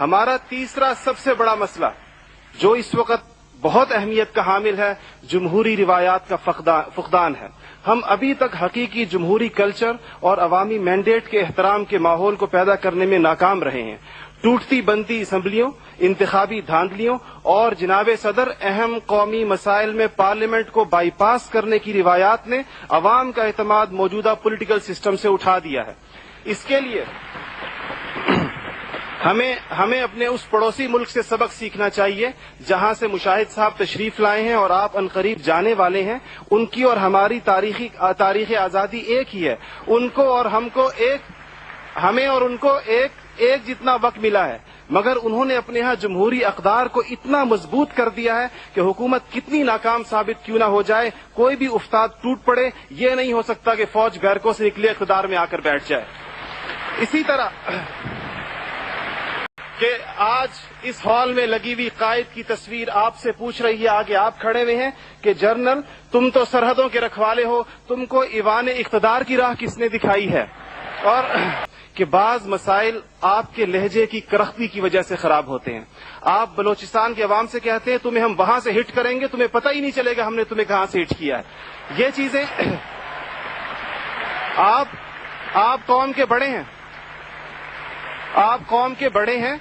ہمارا تیسرا سب سے بڑا مسئلہ جو اس وقت بہت اہمیت کا حامل ہے، جمہوری روایات کا فقدان ہے۔ ہم ابھی تک حقیقی جمہوری کلچر اور عوامی مینڈیٹ کے احترام کے ماحول کو پیدا کرنے میں ناکام رہے ہیں۔ ٹوٹتی بنتی اسمبلیوں، انتخابی دھاندلیوں اور جناب صدر اہم قومی مسائل میں پارلیمنٹ کو بائی پاس کرنے کی روایات نے عوام کا اعتماد موجودہ پولیٹیکل سسٹم سے اٹھا دیا ہے۔ اس کے لیے ہمیں اپنے اس پڑوسی ملک سے سبق سیکھنا چاہیے جہاں سے مشاہد صاحب تشریف لائے ہیں اور آپ عنقریب جانے والے ہیں۔ ان کی اور ہماری تاریخ آزادی ایک ہی ہے۔ ہمیں اور ان کو ایک جتنا وقت ملا ہے، مگر انہوں نے اپنے ہاں جمہوری اقدار کو اتنا مضبوط کر دیا ہے کہ حکومت کتنی ناکام ثابت کیوں نہ ہو جائے، کوئی بھی افتاد ٹوٹ پڑے، یہ نہیں ہو سکتا کہ فوج بیرکوں سے نکلے اقتدار میں آ کر بیٹھ جائے۔ اسی طرح کہ آج اس ہال میں لگی ہوئی قائد کی تصویر آپ سے پوچھ رہی ہے، آگے آپ کھڑے ہوئے ہیں کہ جنرل تم تو سرحدوں کے رکھوالے ہو، تم کو ایوان اقتدار کی راہ کس نے دکھائی ہے؟ اور کہ بعض مسائل آپ کے لہجے کی کرختی کی وجہ سے خراب ہوتے ہیں۔ آپ بلوچستان کے عوام سے کہتے ہیں تمہیں ہم وہاں سے ہٹ کریں گے، تمہیں پتہ ہی نہیں چلے گا ہم نے تمہیں کہاں سے ہٹ کیا ہے۔ یہ چیزیں آپ قوم کے بڑے ہیں،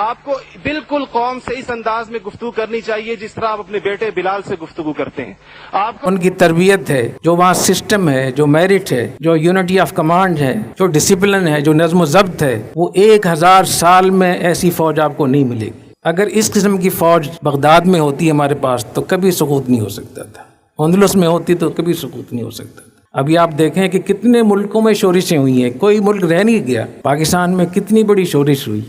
آپ کو بالکل قوم سے اس انداز میں گفتگو کرنی چاہیے جس طرح آپ اپنے بیٹے بلال سے گفتگو کرتے ہیں۔ ان کی تربیت ہے، جو وہاں سسٹم ہے، جو میرٹ ہے، جو یونٹی آف کمانڈ ہے، جو ڈسپلن ہے، جو نظم و ضبط ہے، وہ 1000 سال میں ایسی فوج آپ کو نہیں ملے گی۔ اگر اس قسم کی فوج بغداد میں ہوتی ہمارے پاس تو کبھی سقوط نہیں ہو سکتا تھا، اندلس میں ہوتی تو کبھی سقوط نہیں ہو سکتا تھا۔ ابھی آپ دیکھیں کہ کتنے ملکوں میں شورشیں ہوئی ہیں، کوئی ملک رہ نہیں گیا۔ پاکستان میں کتنی بڑی شورش ہوئی،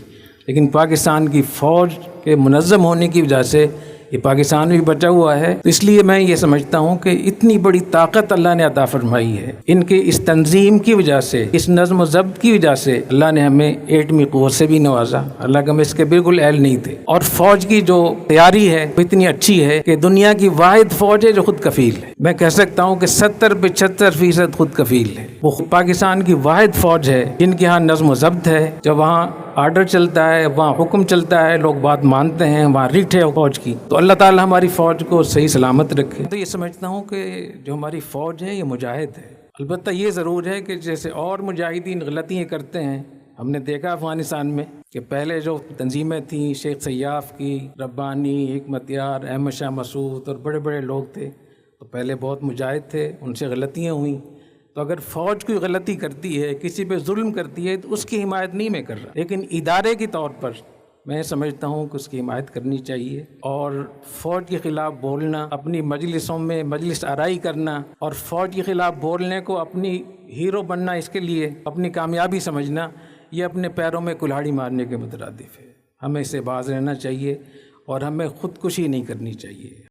لیکن پاکستان کی فوج کے منظم ہونے کی وجہ سے یہ پاکستان بھی بچا ہوا ہے۔ اس لیے میں یہ سمجھتا ہوں کہ اتنی بڑی طاقت اللہ نے عطا فرمائی ہے، ان کے اس تنظیم کی وجہ سے، اس نظم و ضبط کی وجہ سے اللہ نے ہمیں ایٹمی قوت سے بھی نوازا، اللہ کے ہم اس کے بالکل اہل نہیں تھے۔ اور فوج کی جو تیاری ہے وہ اتنی اچھی ہے کہ دنیا کی واحد فوج ہے جو خود کفیل ہے۔ میں کہہ سکتا ہوں کہ 70-75% خود کفیل ہے۔ وہ پاکستان کی واحد فوج ہے جن کے ہاں نظم و ضبط ہے، جب وہاں آرڈر چلتا ہے، وہاں حکم چلتا ہے، لوگ بات مانتے ہیں، وہاں ریٹھ ہے فوج کی۔ تو اللہ تعالی ہماری فوج کو صحیح سلامت رکھے۔ تو یہ سمجھتا ہوں کہ جو ہماری فوج ہے یہ مجاہد ہے۔ البتہ یہ ضرور ہے کہ جیسے اور مجاہدین غلطیاں کرتے ہیں، ہم نے دیکھا افغانستان میں کہ پہلے جو تنظیمیں تھیں، شیخ سیاف کی، ربانی، حکمت یار، احمد شاہ مسعود اور بڑے بڑے لوگ تھے، تو پہلے بہت مجاہد تھے، ان سے غلطیاں ہوئیں۔ تو اگر فوج کوئی غلطی کرتی ہے، کسی پہ ظلم کرتی ہے، تو اس کی حمایت نہیں میں کر رہا، لیکن ادارے کے طور پر میں سمجھتا ہوں کہ اس کی حمایت کرنی چاہیے۔ اور فوج کے خلاف بولنا، اپنی مجلسوں میں مجلس آرائی کرنا اور فوج کے خلاف بولنے کو اپنی ہیرو بننا، اس کے لیے اپنی کامیابی سمجھنا، یہ اپنے پیروں میں کلہاڑی مارنے کے مترادف ہے۔ ہمیں اس سے باز رہنا چاہیے اور ہمیں خودکشی نہیں کرنی چاہیے۔